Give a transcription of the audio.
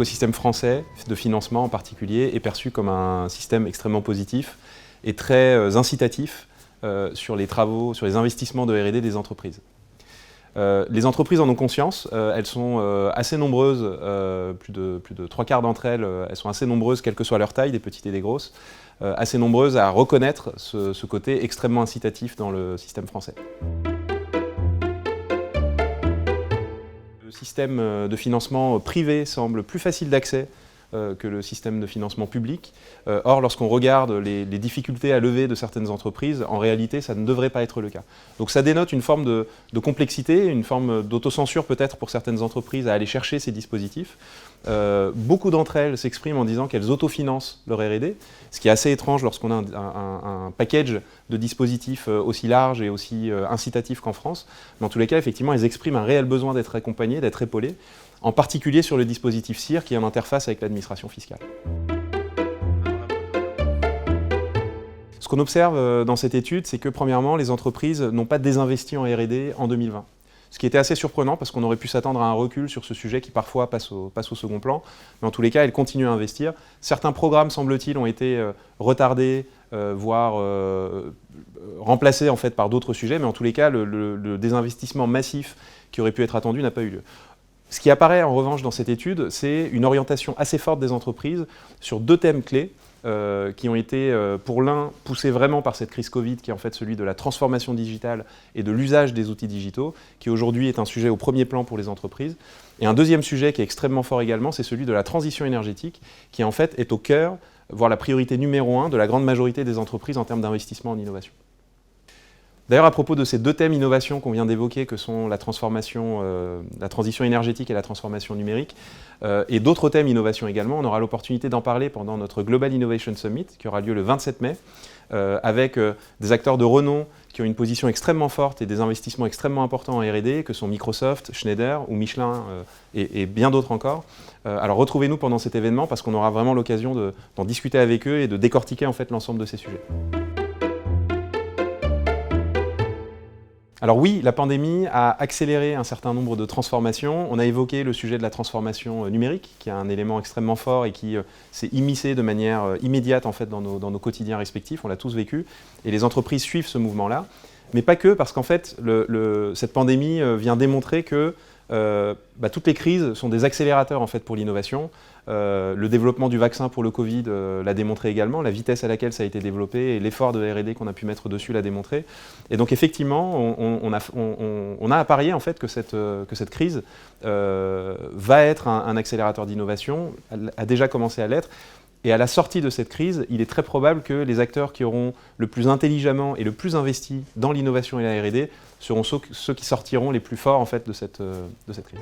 l'écosystème français de financement en particulier est perçu comme un système extrêmement positif et très incitatif sur les travaux, sur les investissements de R&D des entreprises. Les entreprises en ont conscience, elles sont assez nombreuses, plus de 3/4 d'entre elles, elles sont assez nombreuses, quelle que soit leur taille, des petites et des grosses, assez nombreuses à reconnaître ce côté extrêmement incitatif dans le système français. Le système de financement privé semble plus facile d'accès que le système de financement public. Or, lorsqu'on regarde les difficultés à lever de certaines entreprises, en réalité, ça ne devrait pas être le cas. Donc ça dénote une forme de complexité, une forme d'autocensure peut-être pour certaines entreprises à aller chercher ces dispositifs. Beaucoup d'entre elles s'expriment en disant qu'elles autofinancent leur R&D, ce qui est assez étrange lorsqu'on a un package de dispositifs aussi large et aussi incitatif qu'en France. Mais en tous les cas, effectivement, elles expriment un réel besoin d'être accompagnées, d'être épaulées, en particulier sur le dispositif CIR qui est en interface avec l'administration fiscale. Ce qu'on observe dans cette étude, c'est que premièrement, les entreprises n'ont pas désinvesti en R&D en 2020. Ce qui était assez surprenant parce qu'on aurait pu s'attendre à un recul sur ce sujet qui parfois passe au second plan. Mais en tous les cas, elles continuent à investir. Certains programmes, semble-t-il, ont été retardés, voire remplacés en fait, par d'autres sujets. Mais en tous les cas, le désinvestissement massif qui aurait pu être attendu n'a pas eu lieu. Ce qui apparaît en revanche dans cette étude, c'est une orientation assez forte des entreprises sur deux thèmes clés qui ont été, pour l'un, poussés vraiment par cette crise Covid, qui est en fait celui de la transformation digitale et de l'usage des outils digitaux, qui aujourd'hui est un sujet au premier plan pour les entreprises. Et un deuxième sujet qui est extrêmement fort également, c'est celui de la transition énergétique, qui en fait est au cœur, voire la priorité numéro 1 de la grande majorité des entreprises en termes d'investissement en innovation. D'ailleurs, à propos de ces deux thèmes innovation qu'on vient d'évoquer, que sont la transition énergétique et la transformation numérique, et d'autres thèmes innovation également, on aura l'opportunité d'en parler pendant notre Global Innovation Summit, qui aura lieu le 27 mai, avec des acteurs de renom qui ont une position extrêmement forte et des investissements extrêmement importants en R&D, que sont Microsoft, Schneider ou Michelin et bien d'autres encore. Alors retrouvez-nous pendant cet événement parce qu'on aura vraiment l'occasion d'en discuter avec eux et de décortiquer en fait l'ensemble de ces sujets. Alors oui, la pandémie a accéléré un certain nombre de transformations. On a évoqué le sujet de la transformation numérique, qui est un élément extrêmement fort et qui s'est immiscé de manière immédiate en fait, dans nos quotidiens respectifs. On l'a tous vécu. Et les entreprises suivent ce mouvement-là. Mais pas que, parce qu'en fait, cette pandémie vient démontrer que toutes les crises sont des accélérateurs en fait, pour l'innovation. Le développement du vaccin pour le Covid l'a démontré également, la vitesse à laquelle ça a été développé et l'effort de R&D qu'on a pu mettre dessus l'a démontré. Et donc effectivement, on a à parier en fait que cette crise va être un accélérateur d'innovation, elle a déjà commencé à l'être. Et à la sortie de cette crise, il est très probable que les acteurs qui auront le plus intelligemment et le plus investi dans l'innovation et la R&D seront ceux qui sortiront les plus forts en fait, de cette crise.